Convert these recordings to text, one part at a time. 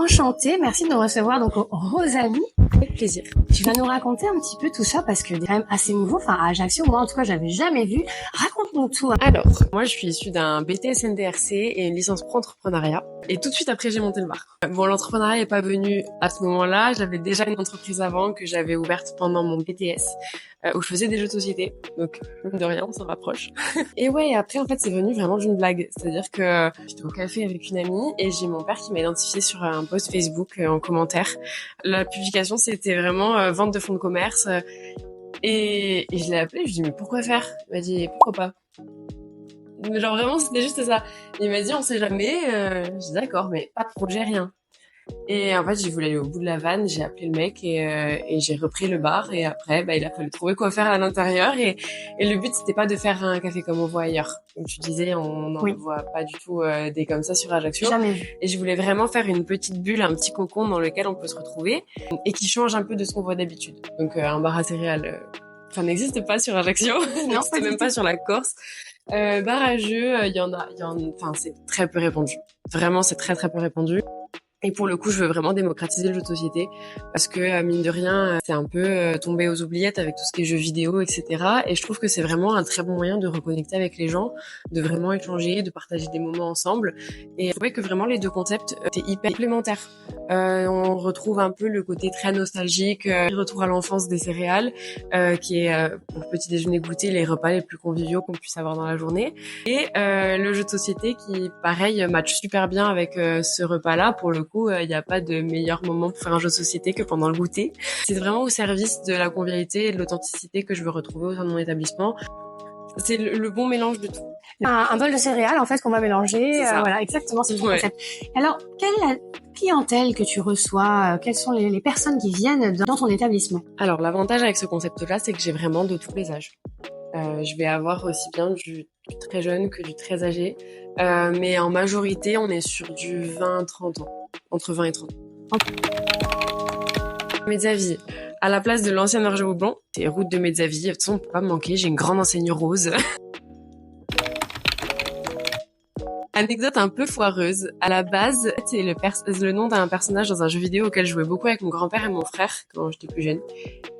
Enchantée, merci de nous recevoir donc Rosalie. Avec plaisir. Tu vas nous raconter un petit peu tout ça parce que c'est quand même assez nouveau. Enfin, à Ajaccio, moi en tout cas, j'avais jamais vu. Raconte-nous tout. Alors, moi je suis issue d'un BTS NDRC et une licence pro entrepreneuriat. Et tout de suite après, j'ai monté le bar. Bon, l'entrepreneuriat n'est pas venu à ce moment-là. J'avais déjà une entreprise avant que j'avais ouverte pendant mon BTS où je faisais des jeux de société. Donc, de rien, on s'en rapproche. Et ouais, après, en fait, c'est venu vraiment d'une blague. C'est-à-dire que j'étais au café avec une amie et j'ai mon père qui m'a identifié sur un post Facebook en commentaire. La publication, c'était vraiment vente de fonds de commerce. Et je l'ai appelé, je lui ai dit, mais pourquoi faire? Il m'a dit, pourquoi pas? Genre vraiment, c'était juste ça. Il m'a dit, on sait jamais. Je dis, d'accord, mais pas de projet, rien. Et en fait, j'ai voulu aller au bout de la vanne, j'ai appelé le mec et j'ai repris le bar. Et après, il a fallu trouver quoi faire à l'intérieur. Et le but, c'était pas de faire un café comme on voit ailleurs. Comme tu disais, on n'en voit pas du tout des comme ça sur Ajaccio. Jamais. Et je voulais vraiment faire une petite bulle, un petit cocon dans lequel on peut se retrouver et qui change un peu de ce qu'on voit d'habitude. Donc un bar à céréales, ça n'existe pas sur Ajaccio. Non, c'est même pas sur la Corse. Bar à jeux, enfin, c'est très peu répandu. Vraiment, c'est très très peu répandu. Et pour le coup, je veux vraiment démocratiser le jeu de société parce que, mine de rien, c'est un peu tombé aux oubliettes avec tout ce qui est jeux vidéo, etc. Et je trouve que c'est vraiment un très bon moyen de reconnecter avec les gens, de vraiment échanger, de partager des moments ensemble. Et je trouvais que vraiment les deux concepts étaient hyper complémentaires. On retrouve un peu le côté très nostalgique, retour à l'enfance des céréales, qui est pour le petit déjeuner goûter les repas les plus conviviaux qu'on puisse avoir dans la journée. Et le jeu de société qui, pareil, match super bien avec ce repas-là. Pour le coup, il n'y a pas de meilleur moment pour faire un jeu de société que pendant le goûter. C'est vraiment au service de la convivialité et de l'authenticité que je veux retrouver au sein de mon établissement. C'est le bon mélange de tout. Un bol de céréales, en fait, qu'on va mélanger. Voilà, exactement, c'est tout le concept. Alors, quelle est la clientèle que tu reçois? Quelles sont les personnes qui viennent dans ton établissement? Alors, l'avantage avec ce concept-là, c'est que j'ai vraiment de tous les âges. Je vais avoir aussi bien du très jeune que du très âgé. Mais en majorité, on est sur du 20-30 ans. Entre 20 et 30. Mezzavie. À la place de l'ancienne orge au blanc, c'est route de Mezzavie. De toute façon, on peut pas me manquer. J'ai une grande enseigne rose. Anecdote un peu foireuse. À la base, c'est le nom d'un personnage dans un jeu vidéo auquel je jouais beaucoup avec mon grand-père et mon frère quand j'étais plus jeune.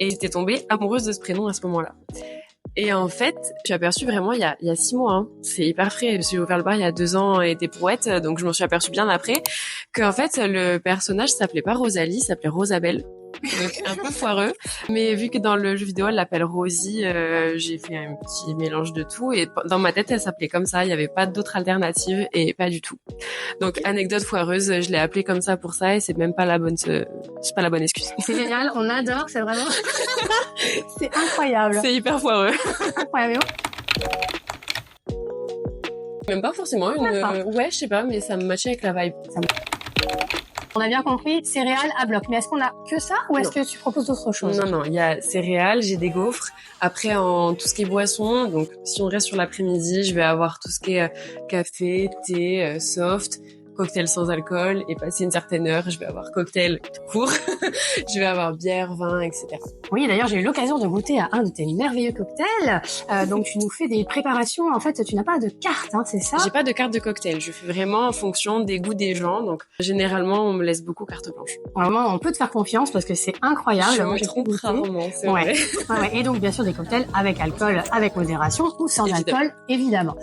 Et j'étais tombée amoureuse de ce prénom à ce moment-là. Et en fait, je suis aperçue vraiment il y a 6 mois, hein. C'est hyper frais. Je suis ouvert le bar il y a 2 ans et des brouettes, donc je m'en suis aperçue bien après qu'en fait le personnage s'appelait pas Rosalie, s'appelait Rosabelle. Donc un peu foireux, mais vu que dans le jeu vidéo elle l'appelle Rosie, j'ai fait un petit mélange de tout et dans ma tête elle s'appelait comme ça, il y avait pas d'autre alternative et pas du tout. Donc anecdote foireuse, je l'ai appelée comme ça pour ça et c'est même pas la bonne excuse. C'est génial, on adore, c'est vraiment c'est incroyable. C'est hyper foireux. Incroyable. Même pas forcément ouais, je sais pas, mais ça me matchait avec la vibe. On a bien compris, céréales à bloc. Mais est-ce qu'on a que ça ou est-ce que tu proposes d'autres choses? Non, il y a céréales, j'ai des gaufres. Après, en tout ce qui est boisson, donc si on reste sur l'après-midi, je vais avoir tout ce qui est café, thé, soft, cocktail sans alcool. Et passé une certaine heure, je vais avoir cocktail tout court. Je vais avoir bière, vin, etc. Oui, d'ailleurs, j'ai eu l'occasion de goûter à un de tes merveilleux cocktails. Donc, tu nous fais des préparations. En fait, tu n'as pas de carte, hein, c'est ça? J'ai pas de carte de cocktail. Je fais vraiment en fonction des goûts des gens. Donc, généralement, on me laisse beaucoup carte blanche. Vraiment, on peut te faire confiance parce que c'est incroyable. Je me trompe rarement, c'est vrai. Ouais. Et donc, bien sûr, des cocktails avec alcool, avec modération ou sans alcool, évidemment.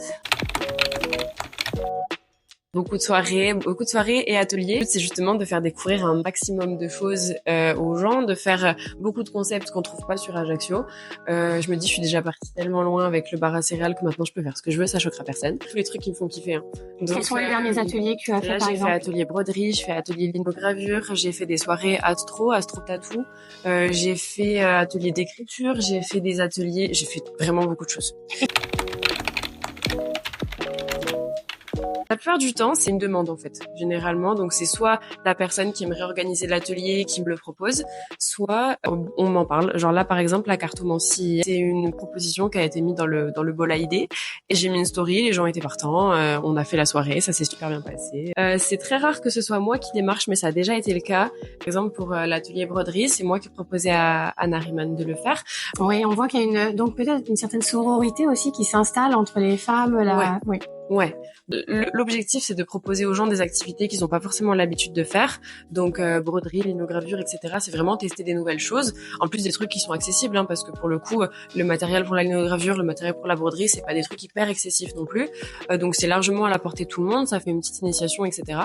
Beaucoup de soirées et ateliers. C'est justement de faire découvrir un maximum de choses aux gens, de faire beaucoup de concepts qu'on trouve pas sur Ajaccio. Je me dis, je suis déjà partie tellement loin avec le bar à céréales que maintenant je peux faire ce que je veux, ça choquera personne. Tous les trucs qui me font kiffer. Hein. Donc, quels sont les derniers ateliers que tu as fait par exemple? J'ai fait atelier broderie, je fais atelier linogravure, j'ai fait des soirées astro tatou, j'ai fait atelier d'écriture, j'ai fait vraiment beaucoup de choses. La plupart du temps, c'est une demande en fait, généralement. Donc c'est soit la personne qui aimerait organiser l'atelier qui me le propose, soit on m'en parle. Genre là, par exemple, la cartomancie, c'est une proposition qui a été mise dans le bol à idées. Et j'ai mis une story, les gens étaient partants, on a fait la soirée, ça s'est super bien passé. C'est très rare que ce soit moi qui démarche, mais ça a déjà été le cas. Par exemple, pour l'atelier broderie, c'est moi qui proposais à Anna Riemann de le faire. Oui, on voit qu'il y a donc peut-être une certaine sororité aussi qui s'installe entre les femmes. Ouais. Oui. Ouais. L'objectif, c'est de proposer aux gens des activités qu'ils n'ont pas forcément l'habitude de faire. Donc, broderie, linogravure, etc. C'est vraiment tester des nouvelles choses. En plus, des trucs qui sont accessibles, hein, parce que pour le coup, le matériel pour la linogravure, le matériel pour la broderie, c'est pas des trucs hyper excessifs non plus. Donc, c'est largement à la portée de tout le monde. Ça fait une petite initiation, etc.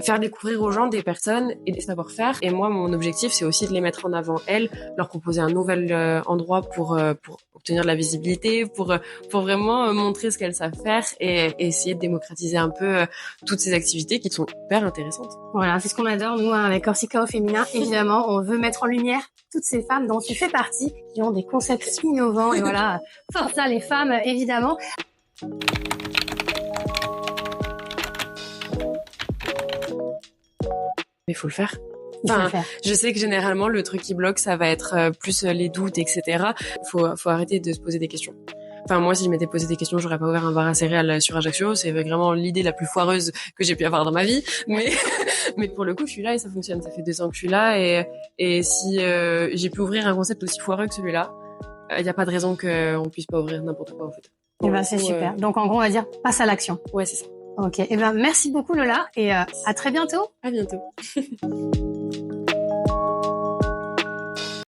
Faire découvrir aux gens des personnes et des savoir-faire. Et moi, mon objectif, c'est aussi de les mettre en avant, elles, leur proposer un nouvel endroit pour obtenir de la visibilité, pour vraiment montrer ce qu'elles savent faire et essayer de démocratiser un peu toutes ces activités qui sont hyper intéressantes. Voilà, c'est ce qu'on adore, nous, hein, avec Corsica au féminin. Évidemment, on veut mettre en lumière toutes ces femmes dont tu fais partie, qui ont des concepts innovants. Et voilà, force à les femmes, évidemment. Mais il faut le faire. Enfin, je sais que généralement, le truc qui bloque, ça va être plus les doutes, etc. Faut arrêter de se poser des questions. Enfin, moi, si je m'étais posé des questions, j'aurais pas ouvert un bar à céréales sur Ajaccio. C'est vraiment l'idée la plus foireuse que j'ai pu avoir dans ma vie. Mais pour le coup, je suis là et ça fonctionne. Ça fait 2 ans que je suis là et si j'ai pu ouvrir un concept aussi foireux que celui-là, il y a pas de raison qu'on puisse pas ouvrir n'importe quoi, en fait. Et ben, c'est super. Donc, en gros, on va dire, passe à l'action. Ouais, c'est ça. Ok. Et ben, merci beaucoup, Lola, et à très bientôt. À bientôt.